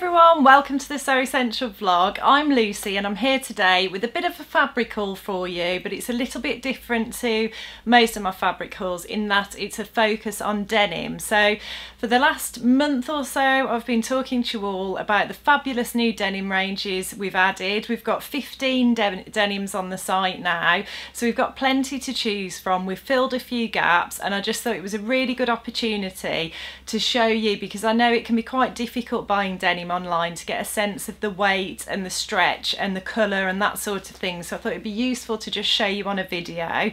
everyone, welcome to the So Essential vlog. I'm Lucy and I'm here today with a bit of a fabric haul for you, but it's a little bit different to most of my fabric hauls in that it's a focus on denim. So for the last month or so I've been talking to you all about the fabulous new denim ranges we've added. We've got 15 denims on the site now, so we've got plenty to choose from. We've filled a few gaps and I just thought it was a really good opportunity to show you, because I know it can be quite difficult buying denim online to get a sense of the weight and the stretch and the colour and that sort of thing, so I thought it'd be useful to just show you on a video.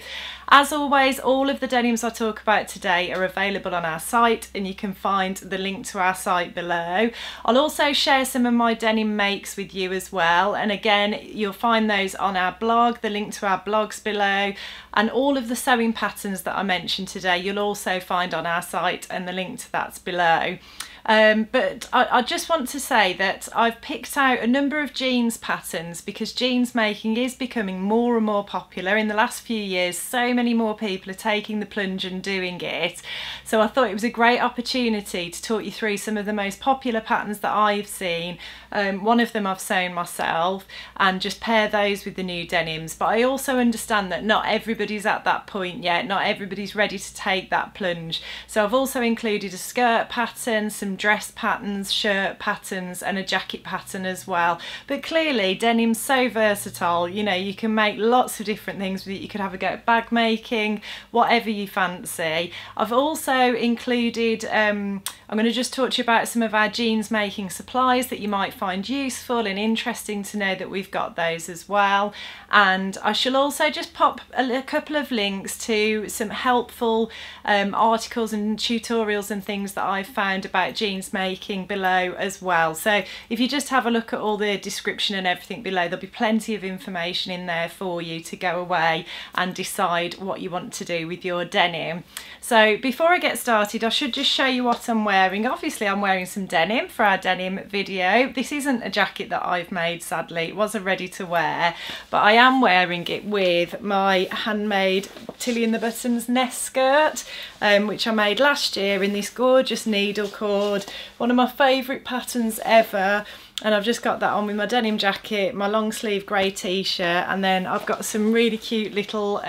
As always, all of the denims I talk about today are available on our site and you can find the link to our site below. I'll also share some of my denim makes with you as well, and again you'll find those on our blog, the link to our blogs below, and all of the sewing patterns that I mentioned today you'll also find on our site and the link to that's below. But I just want to say that I've picked out a number of jeans patterns because jeans making is becoming more and more popular. In the last few years, so many more people are taking the plunge and doing it. So I thought it was a great opportunity to talk you through some of the most popular patterns that I've seen. One of them I've sewn myself, and just pair those with the new denims. But I also understand that not everybody's at that point yet. Not everybody's ready to take that plunge. So I've also included a skirt pattern, some dress patterns, shirt patterns and a jacket pattern as well. But clearly denim's so versatile, you know, you can make lots of different things with it. You could have a go at bag making, whatever you fancy. I've also included, I'm going to just talk to you about some of our jeans making supplies that you might find useful and interesting to know that we've got those as well. And I shall also just pop a couple of links to some helpful articles and tutorials and things that I've found about jeans making below as well. So if you just have a look at all the description and everything below, there'll be plenty of information in there for you to go away and decide what you want to do with your denim. So before I get started, I should just show you what I'm wearing. Obviously I'm wearing some denim for our denim video. This isn't a jacket that I've made, sadly. It wasn't ready to wear, but I am wearing it with my handmade Tilley and the Buttons nest skirt, which I made last year in this gorgeous needle cord, one of my favourite patterns ever. And I've just got that on with my denim jacket, my long sleeve grey t-shirt, and then I've got some really cute little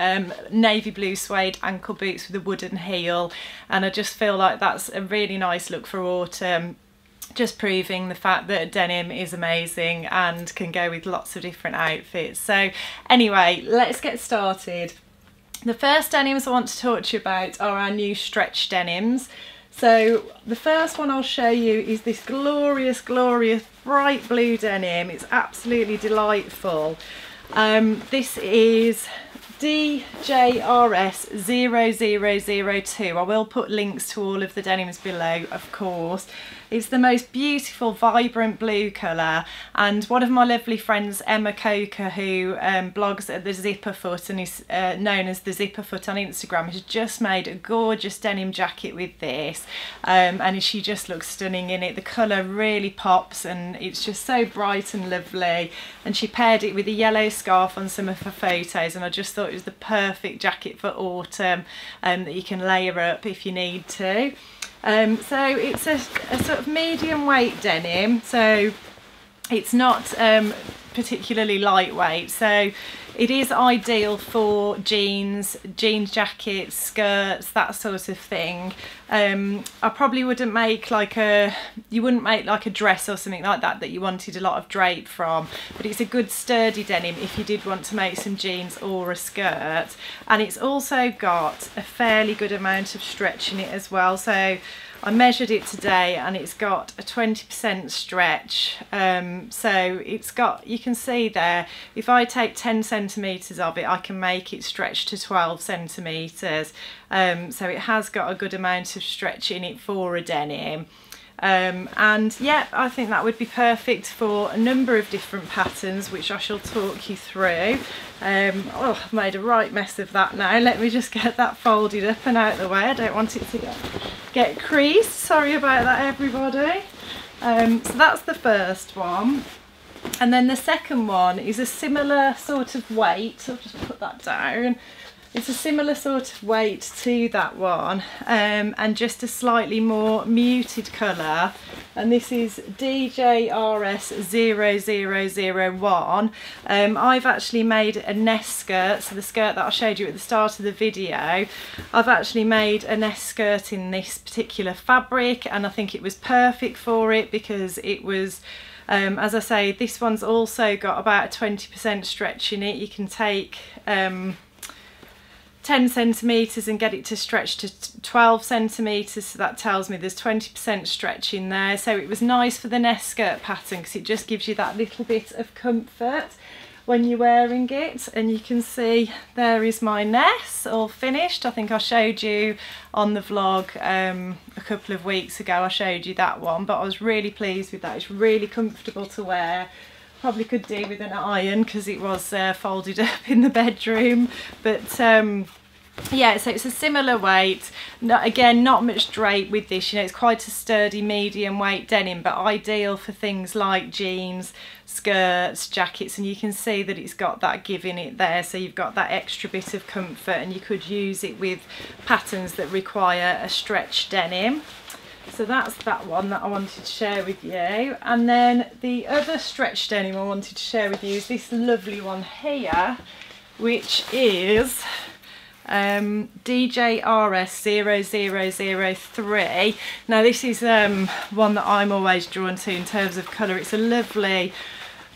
navy blue suede ankle boots with a wooden heel, and I just feel like that's a really nice look for autumn, just proving the fact that denim is amazing and can go with lots of different outfits. So anyway, let's get started. The first denims I want to talk to you about are our new stretch denims. So the first one I'll show you is this glorious bright blue denim. It's absolutely delightful. This is DJRS 0002. I will put links to all of the denims below, of course. It's the most beautiful vibrant blue colour, and one of my lovely friends, Emma Coker, who blogs at the Zipper Foot and is known as the Zipper Foot on Instagram, has just made a gorgeous denim jacket with this, and she just looks stunning in it. The colour really pops and it's just so bright and lovely, and she paired it with a yellow scarf on some of her photos, and I just thought it was the perfect jacket for autumn, that you can layer up if you need to. So it's a sort of medium weight denim, so it's not particularly lightweight, so it is ideal for jeans jackets, skirts, that sort of thing. I probably wouldn't make like you wouldn't make like a dress or something like that you wanted a lot of drape from, but it's a good sturdy denim if you did want to make some jeans or a skirt. And it's also got a fairly good amount of stretch in it as well, so I measured it today and it's got a 20% stretch, so it's got, you can see there, if I take 10 centimetres of it I can make it stretch to 12 centimetres, so it has got a good amount of stretch in it for a denim. And yeah, I think that would be perfect for a number of different patterns, which I shall talk you through. Oh, I've made a right mess of that now. Let me just get that folded up and out of the way. I don't want it to get creased. Sorry about that, everybody. So that's the first one. And then the second one is a similar sort of weight. I'll just put that down. It's a similar sort of weight to that one, and just a slightly more muted colour. and this is DJRS0001. I've actually made a nest skirt, so the skirt that I showed you at the start of the video, I've actually made a nest skirt in this particular fabric, and I think it was perfect for it because it was, as I say, this one's also got about a 20% stretch in it. You can take 10 centimetres and get it to stretch to 12 centimetres, so that tells me there's 20% stretch in there. So it was nice for the nest skirt pattern because it just gives you that little bit of comfort when you're wearing it. And you can see there is my nest all finished. I think I showed you on the vlog a couple of weeks ago, I showed you that one, but I was really pleased with that. It's really comfortable to wear. Probably could do with an iron because it was folded up in the bedroom, but yeah, so it's a similar weight. Again, not much drape with this, you know, it's quite a sturdy medium weight denim, but ideal for things like jeans, skirts, jackets, and you can see that it's got that give in it there, so you've got that extra bit of comfort, and you could use it with patterns that require a stretch denim. So that's that one that I wanted to share with you. And then the other stretch denim I wanted to share with you is this lovely one here, which is DJRS0003. Now this is one that I'm always drawn to in terms of colour. It's a lovely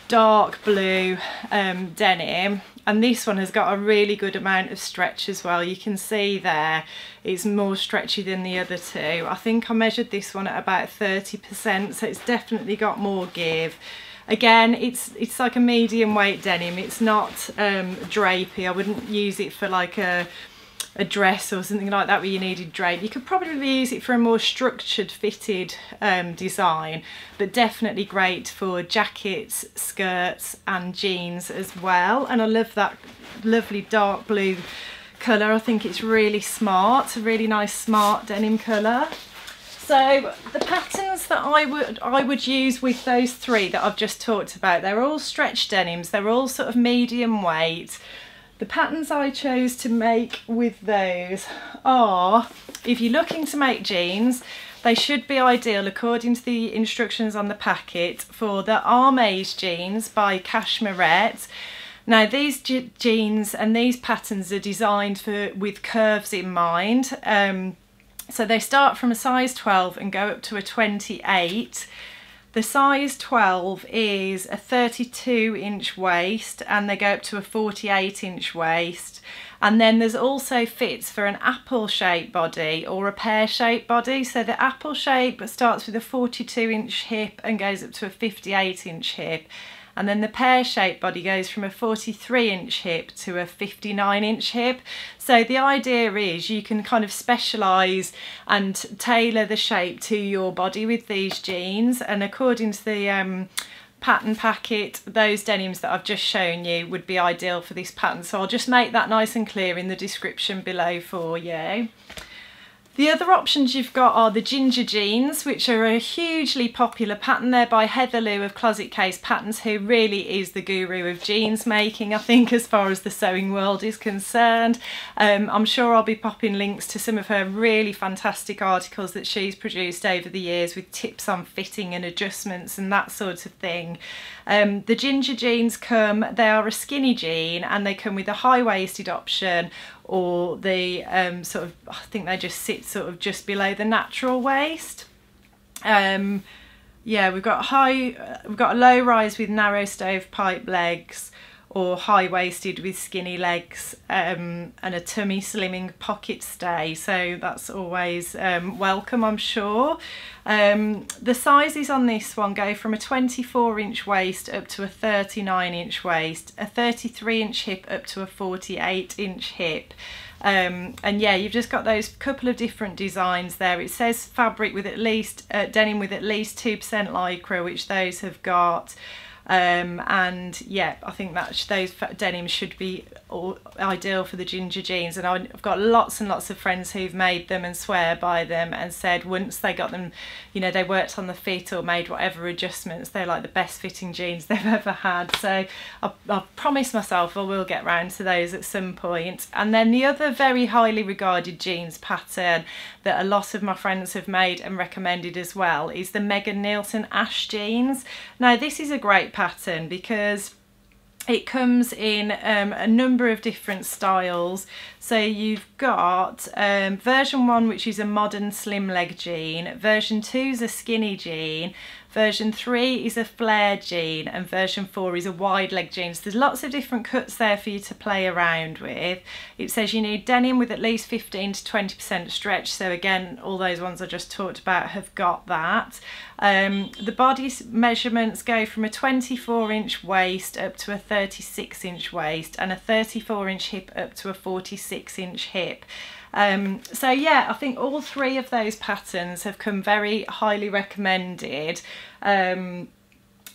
dark blue denim, and this one has got a really good amount of stretch as well. You can see there it's more stretchy than the other two. I think I measured this one at about 30%, so it's definitely got more give. Again, it's like a medium weight denim. It's not drapey. I wouldn't use it for like a dress or something like that where you needed drape. You could probably use it for a more structured fitted design, but definitely great for jackets, skirts and jeans as well. And I love that lovely dark blue colour. I think it's really smart, a really nice smart denim colour. So the patterns that I would use with those three that I've just talked about, they're all stretch denims, they're all sort of medium weight. The patterns I chose to make with those are, if you're looking to make jeans, they should be ideal according to the instructions on the packet for the Armaze jeans by Cashmere. Now these jeans and these patterns are designed with curves in mind. So they start from a size 12 and go up to a 28. The size 12 is a 32-inch waist, and they go up to a 48-inch waist. And then there's also fits for an apple-shaped body or a pear-shaped body. So the apple shape starts with a 42-inch hip and goes up to a 58-inch hip. And then the pear-shaped body goes from a 43-inch hip to a 59-inch hip. So the idea is you can kind of specialise and tailor the shape to your body with these jeans. And according to the pattern packet, those denims that I've just shown you would be ideal for this pattern. So I'll just make that nice and clear in the description below for you. The other options you've got are the ginger jeans, which are a hugely popular pattern. They're by Heather Lou of Closet Case Patterns, who really is the guru of jeans making, I think, as far as the sewing world is concerned. I'm sure I'll be popping links to some of her really fantastic articles that she's produced over the years with tips on fitting and adjustments and that sort of thing. The ginger jeans they are a skinny jean, and they come with a high-waisted option, or the sort of, I think they just sit sort of just below the natural waist. Yeah, we've got a low rise with narrow stovepipe legs, or high-waisted with skinny legs, and a tummy slimming pocket stay, so that's always welcome, I'm sure. The sizes on this one go from a 24-inch waist up to a 39-inch waist, a 33-inch hip up to a 48-inch hip. And yeah, you've just got those couple of different designs there. It says fabric with at least denim with at least 2% lycra, which those have got. And yeah, I think that those denims should be ideal for the ginger jeans, and I've got lots and lots of friends who've made them and swear by them and said once they got them, you know, they worked on the fit or made whatever adjustments, they're like the best fitting jeans they've ever had. So I've promised myself I will get round to those at some point. And then the other very highly regarded jeans pattern that a lot of my friends have made and recommended as well is the Megan Nielsen Ash jeans. Now this is a great pattern because it comes in a number of different styles. So you've got version 1, which is a modern slim leg jean, version 2 is a skinny jean, version 3 is a flare jean, and version 4 is a wide leg jean. So there's lots of different cuts there for you to play around with. It says you need denim with at least 15 to 20% stretch. So again, all those ones I just talked about have got that. The body measurements go from a 24-inch waist up to a 36-inch waist, and a 34-inch hip up to a 46-inch hip. So yeah, I think all three of those patterns have come very highly recommended, and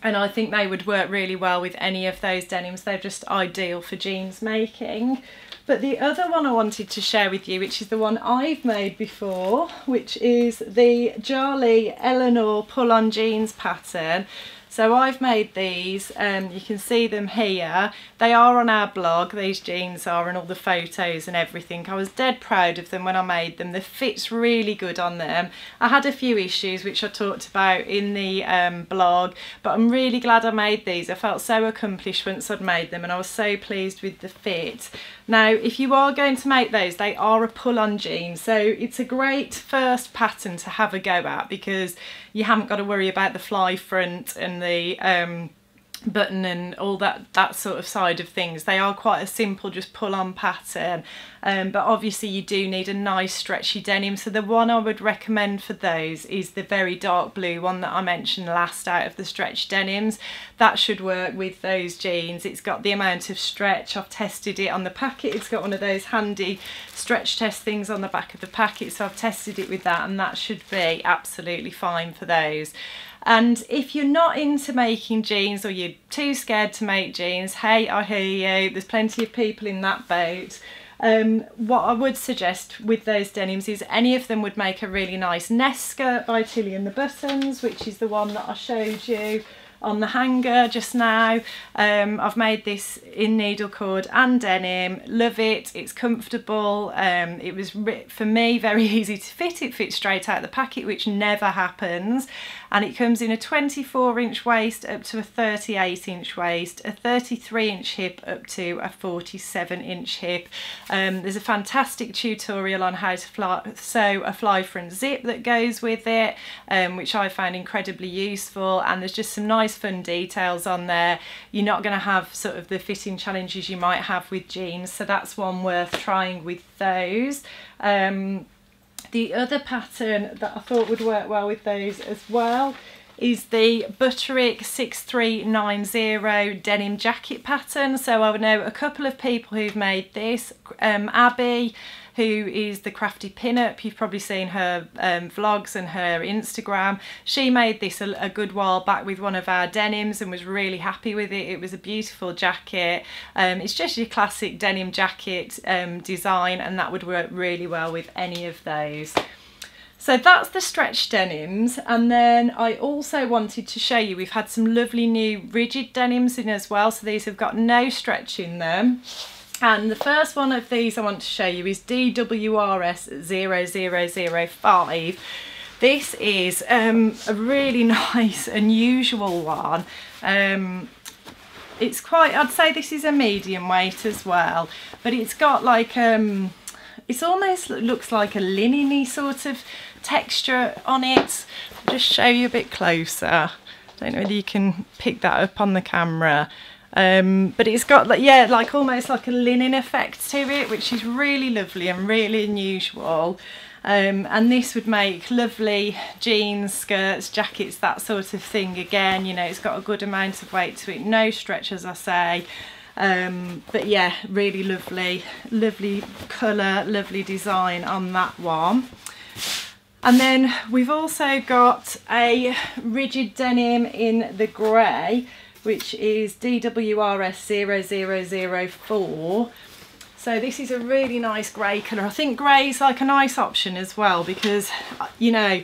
I think they would work really well with any of those denims. They're just ideal for jeans making. But the other one I wanted to share with you, which is the one I've made before, which is the Jarly Eleanor pull-on jeans pattern. So I've made these, you can see them here. They are on our blog, these jeans are, and all the photos and everything. I was dead proud of them when I made them. The fit's really good on them. I had a few issues which I talked about in the blog, but I'm really glad I made these. I felt so accomplished once I'd made them, and I was so pleased with the fit. Now, if you are going to make those, they are a pull-on jean, so it's a great first pattern to have a go at because you haven't got to worry about the fly front and the button and all that sort of side of things. They are quite a simple just pull on pattern, but obviously you do need a nice stretchy denim. So the one I would recommend for those is the very dark blue one that I mentioned last out of the stretch denims. That should work with those jeans. It's got the amount of stretch. I've tested it on the packet. It's got one of those handy stretch test things on the back of the packet, so I've tested it with that, and that should be absolutely fine for those. And if you're not into making jeans, or you're too scared to make jeans, hey, I hear you, there's plenty of people in that boat. What I would suggest with those denims is any of them would make a really nice nest skirt by Tilley and the Buttons, which is the one that I showed you on the hanger just now. I've made this in needle cord and denim. Love it, it's comfortable. It was for me very easy to fit. It fits straight out of the packet, which never happens, and it comes in a 24-inch waist up to a 38-inch waist, a 33-inch hip up to a 47-inch hip. There's a fantastic tutorial on how to sew a fly front zip that goes with it, which I found incredibly useful, and there's just some nice fun details on there. You're not going to have sort of the fitting challenges you might have with jeans, so that's one worth trying with those. The other pattern that I thought would work well with those as well is the Butterick 6390 denim jacket pattern. So I know a couple of people who've made this. Abby, who is the Crafty Pinup, you've probably seen her vlogs and her Instagram. She made this a good while back with one of our denims and was really happy with it. It was a beautiful jacket. It's just your classic denim jacket design, and that would work really well with any of those. So that's the stretch denims, and then I also wanted to show you, we've had some lovely new rigid denims in as well, so these have got no stretch in them. And the first one of these I want to show you is DWRS 0005. This is a really nice, unusual one. It's quite, I'd say this is a medium weight as well, but it's got like, it's almost looks like a linen-y sort of texture on it. I'll just show you a bit closer. I don't know whether you can pick that up on the camera. But it's got like, yeah, like almost like a linen effect to it, which is really lovely and really unusual. And this would make lovely jeans, skirts, jackets, that sort of thing. Again, you know, it's got a good amount of weight to it, no stretch as I say. But yeah, really lovely, lovely colour, lovely design on that one. And then we've also got a rigid denim in the grey, which is DWRS 0004. So this is a really nice grey colour. I think grey is like a nice option as well, because, you know,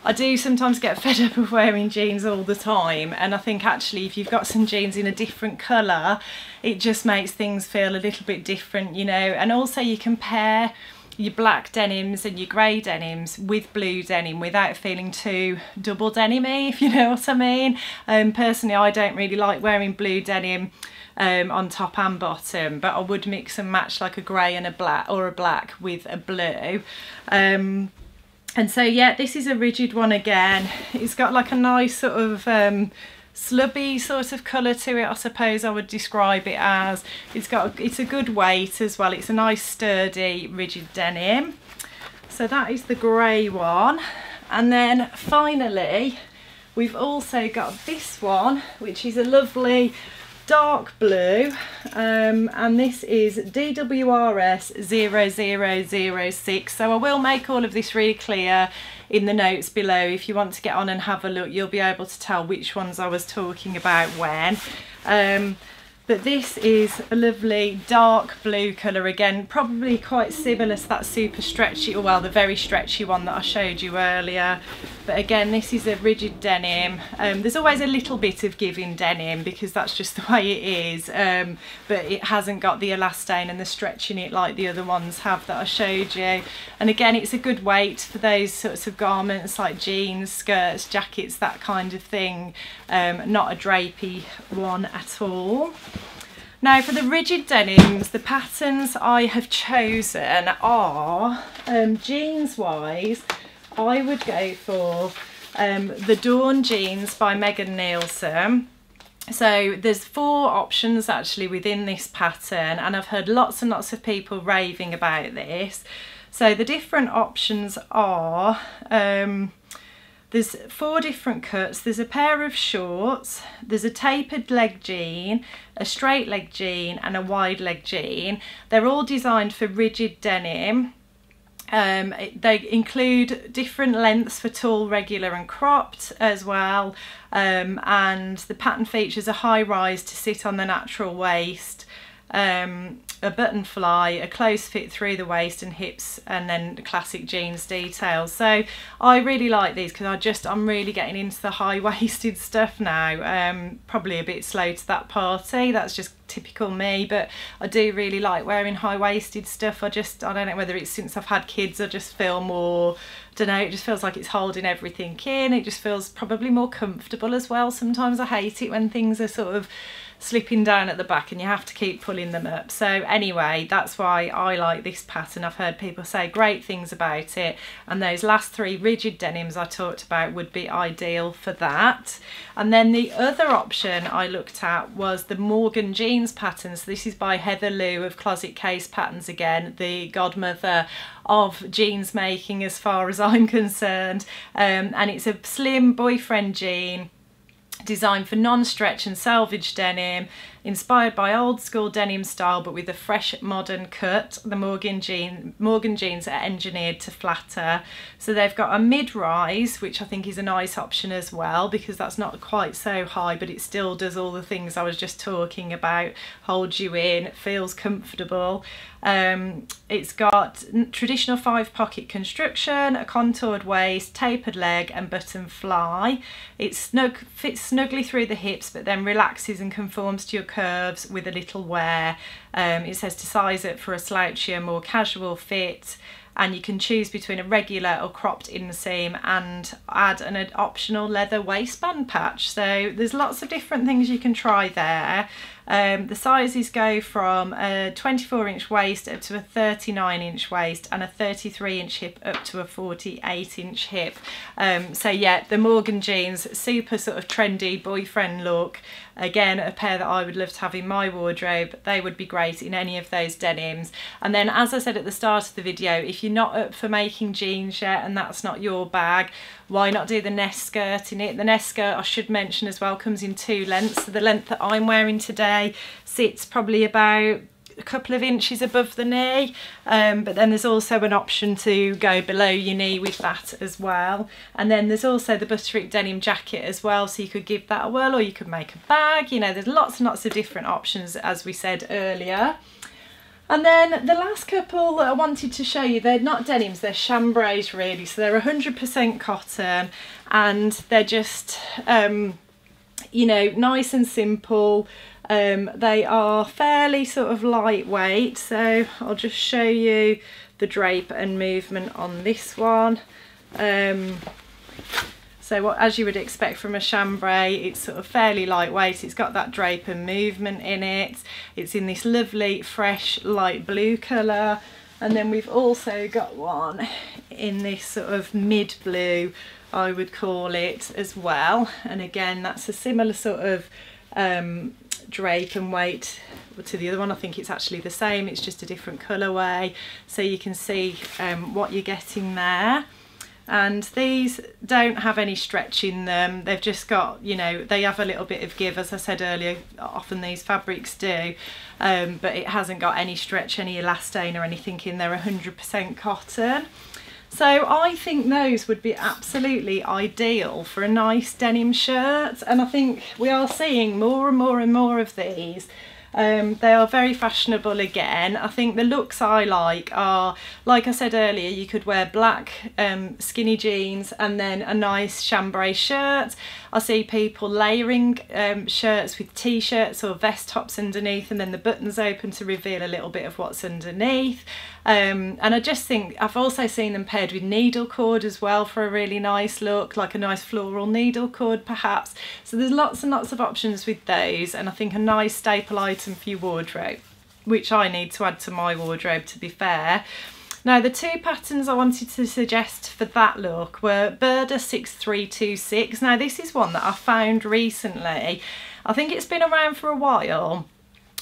I do sometimes get fed up of wearing jeans all the time, and I think actually if you've got some jeans in a different colour, it just makes things feel a little bit different, you know. And also you can pair your black denims and your grey denims with blue denim without feeling too double denim-y, if you know what I mean. Personally, I don't really like wearing blue denim on top and bottom, but I would mix and match like a grey and a black, or a black with a blue. And so yeah, this is a rigid one again. It's got like a nice sort of slubby sort of colour to it, I suppose I would describe it as. It's a good weight as well. It's a nice sturdy rigid denim. So that is the grey one. And then finally we've also got this one, which is a lovely dark blue, and this is DWRS 0006. So I will make all of this really clear in the notes below. If you want to get on and have a look, you'll be able to tell which ones I was talking about when. But this is a lovely dark blue colour again, probably quite similar to that super stretchy, or well, the very stretchy one that I showed you earlier. But again, this is a rigid denim. There's always a little bit of give in denim because that's just the way it is, but it hasn't got the elastane and the stretch in it like the other ones have that I showed you. And again, it's a good weight for those sorts of garments like jeans, skirts, jackets, that kind of thing. Not a drapey one at all. Now for the rigid denims, the patterns I have chosen are, jeans wise, I would go for the Dawn jeans by Megan Nielsen. So there's 4 options actually within this pattern, and I've heard lots and lots of people raving about this. So the different options are, there's 4 different cuts. There's a pair of shorts, there's a tapered leg jean, a straight leg jean and a wide leg jean. They're all designed for rigid denim. They include different lengths for tall, regular and cropped as well, and the pattern features a high rise to sit on the natural waist, a button fly, a close fit through the waist and hips, and then classic jeans details. So I really like these because I'm really getting into the high-waisted stuff now. Probably a bit slow to that party, that's just typical me, but I do really like wearing high-waisted stuff. I don't know whether it's since I've had kids, I just feel more, don't know, it just feels like it's holding everything in. It just feels probably more comfortable as well. Sometimes I hate it when things are sort of slipping down at the back and you have to keep pulling them up. So anyway, that's why I like this pattern. I've heard people say great things about it, and those last 3 rigid denims I talked about would be ideal for that. And then the other option I looked at was the Morgan jeans pattern. So this is by Heather Lou of Closet Case Patterns, again the godmother of jeans making as far as I'm concerned, and it's a slim boyfriend jean designed for non-stretch and salvage denim, inspired by old school denim style but with a fresh modern cut. The Morgan jeans are engineered to flatter. So they've got a mid-rise, which I think is a nice option as well because that's not quite so high, but it still does all the things I was just talking about, holds you in, feels comfortable. It's got traditional 5-pocket construction, a contoured waist, tapered leg and button fly. It fits snugly through the hips but then relaxes and conforms to your curves with a little wear. It says to size it for a slouchier, more casual fit, and you can choose between a regular or cropped inseam and add an optional leather waistband patch. So there's lots of different things you can try there. The sizes go from a 24-inch waist up to a 39-inch waist and a 33-inch hip up to a 48-inch hip. So yeah, the Morgan jeans, super sort of trendy boyfriend look. Again, a pair that I would love to have in my wardrobe. They would be great in any of those denims. And then, as I said at the start of the video, if you're not up for making jeans yet and that's not your bag, why not do the nest skirt in it? The nest skirt, I should mention as well, comes in 2 lengths. So the length that I'm wearing today sits probably about a couple of inches above the knee, but then there's also an option to go below your knee with that as well. And then there's also the butterick denim jacket as well, so you could give that a whirl, or you could make a bag. You know, there's lots and lots of different options, as we said earlier. And then the last couple that I wanted to show you, they're not denims, they're chambrays really. So they're 100% cotton, and they're just, you know, nice and simple. They are fairly sort of lightweight, so I'll just show you the drape and movement on this one. So as you would expect from a chambray, it's sort of fairly lightweight. It's got that drape and movement in it. It's in this lovely fresh light blue colour, and then we've also got one in this sort of mid blue, I would call it, as well. And again, that's a similar sort of drape and weight to the other one. I think it's actually the same, it's just a different colourway, so you can see what you're getting there. And these don't have any stretch in them, they've just got, you know, they have a little bit of give, as I said earlier, often these fabrics do, but it hasn't got any stretch, any elastane or anything in there, 100% cotton. So I think those would be absolutely ideal for a nice denim shirt, and I think we are seeing more and more and more of these. They are very fashionable again. I think the looks I like are, like I said earlier, you could wear black skinny jeans and then a nice chambray shirt. I see people layering shirts with t-shirts or vest tops underneath, and then the buttons open to reveal a little bit of what's underneath. And I just think I've also seen them paired with needle cord as well for a really nice look, like a nice floral needle cord perhaps. So there's lots and lots of options with those, and I think a nice staple item for your wardrobe, which I need to add to my wardrobe, to be fair. Now the two patterns I wanted to suggest for that look were Burda 6326. Now this is one that I found recently. I think it's been around for a while,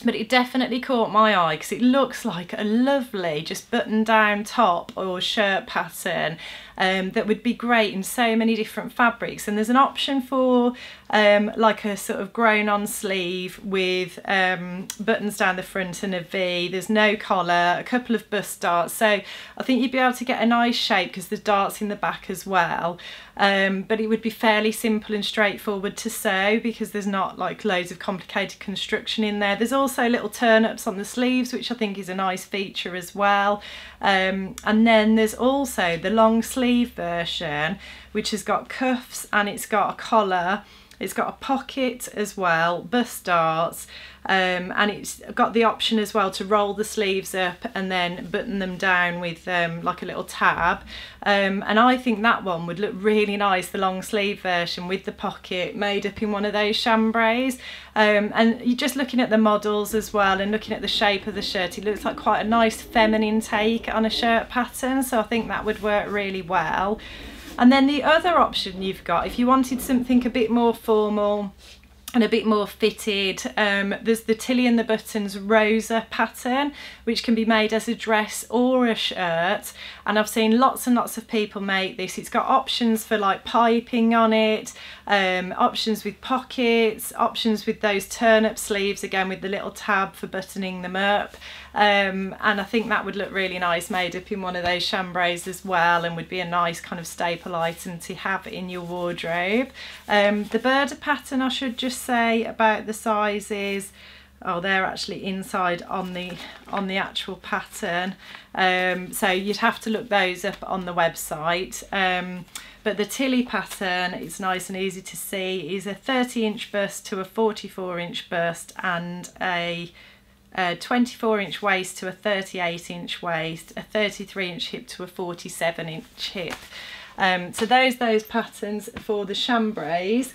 but it definitely caught my eye because it looks like a lovely just button down top or shirt pattern that would be great in so many different fabrics. And there's an option for like a sort of grown on sleeve with buttons down the front and a V. There's no collar, a couple of bust darts, so I think you'd be able to get a nice shape because there's darts in the back as well. But it would be fairly simple and straightforward to sew because there's not like loads of complicated construction in there. There's also little turn-ups on the sleeves, which I think is a nice feature as well. And then there's also the long sleeve version, which has got cuffs and it's got a collar. It's got a pocket as well, bust darts, and it's got the option as well to roll the sleeves up and then button them down with like a little tab. And I think that one would look really nice, the long sleeve version with the pocket made up in one of those chambrays. And you're just looking at the models as well and looking at the shape of the shirt, it looks like quite a nice feminine take on a shirt pattern, so I think that would work really well. And then the other option you've got, if you wanted something a bit more formal and a bit more fitted, there's the Tilley and the Buttons Rosa pattern, which can be made as a dress or a shirt, and I've seen lots and lots of people make this. It's got options for like piping on it, options with pockets, options with those turn-up sleeves again with the little tab for buttoning them up, and I think that would look really nice made up in one of those chambrays as well, and would be a nice kind of staple item to have in your wardrobe. The Burda pattern, I should just say about the sizes, oh, they're actually inside on the actual pattern, so you'd have to look those up on the website. But the Tilley pattern, it's nice and easy to see, is a 30-inch bust to a 44-inch bust and a 24-inch waist to a 38-inch waist, a 33-inch hip to a 47-inch hip. So those patterns for the chambrays.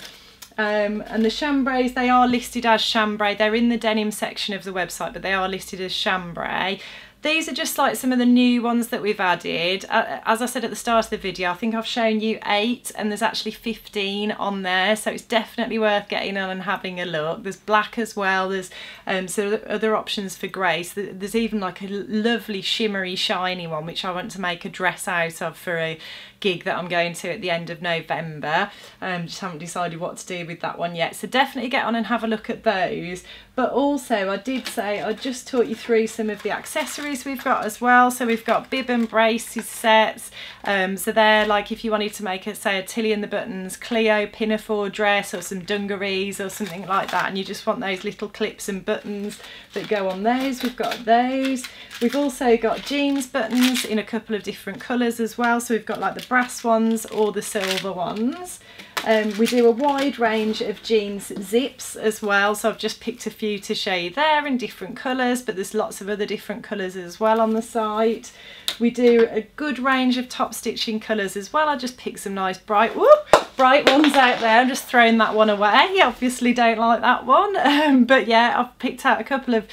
And the chambrays, they are listed as chambray. They're in the denim section of the website, but they are listed as chambray. These are just like some of the new ones that we've added. As I said at the start of the video, I think I've shown you 8 and there's actually 15 on there, so it's definitely worth getting on and having a look. There's black as well, there's other options for grey. So there's even like a lovely shimmery shiny one which I want to make a dress out of for a gig that I'm going to at the end of November. Just haven't decided what to do with that one yet, so definitely get on and have a look at those. But also I did say I just taught you through some of the accessories we've got as well. So we've got bib and braces sets, so they're like if you wanted to make say a Tilley and the Buttons Cleo pinafore dress or some dungarees or something like that, and you just want those little clips and buttons that go on those, we've got those. We've also got jeans buttons in a couple of different colours as well, so we've got like the brass ones or the silver ones. We do a wide range of jeans zips as well, so I've just picked a few to show you there in different colours, but there's lots of other different colours as well on the site. We do a good range of top stitching colours as well. I just picked some nice bright ones out there. I'm just throwing that one away. You obviously don't like that one, but yeah, I've picked out a couple of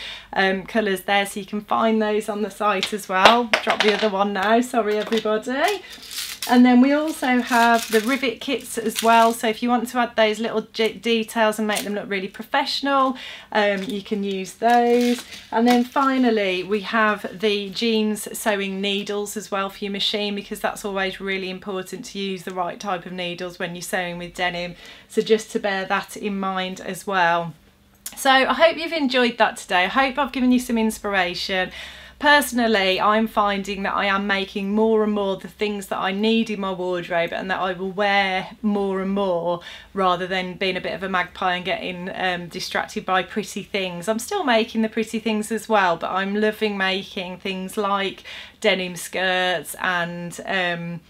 colours there, so you can find those on the site as well. Drop the other one now, sorry everybody. And then we also have the rivet kits as well, so if you want to add those little details and make them look really professional, you can use those. And then finally we have the jeans sewing needles as well for your machine, because that's always really important to use the right type of needles when you're sewing with denim, so just to bear that in mind as well. So I hope you've enjoyed that today. I hope I've given you some inspiration. Personally, I'm finding that I am making more and more the things that I need in my wardrobe and that I will wear more and more, rather than being a bit of a magpie and getting distracted by pretty things. I'm still making the pretty things as well, but I'm loving making things like denim skirts, and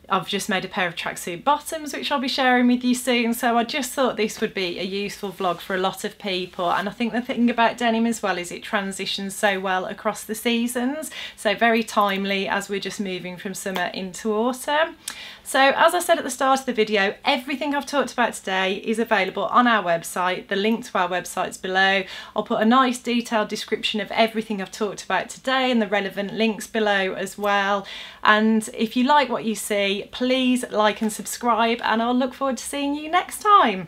I've just made a pair of tracksuit bottoms which I'll be sharing with you soon. So I just thought this would be a useful vlog for a lot of people, and I think the thing about denim as well is it transitions so well across the seasons, so very timely as we're just moving from summer into autumn. So as I said at the start of the video, everything I've talked about today is available on our website. The link to our website's below. I'll put a nice detailed description of everything I've talked about today and the relevant links below as well. And if you like what you see, please like and subscribe, and I'll look forward to seeing you next time.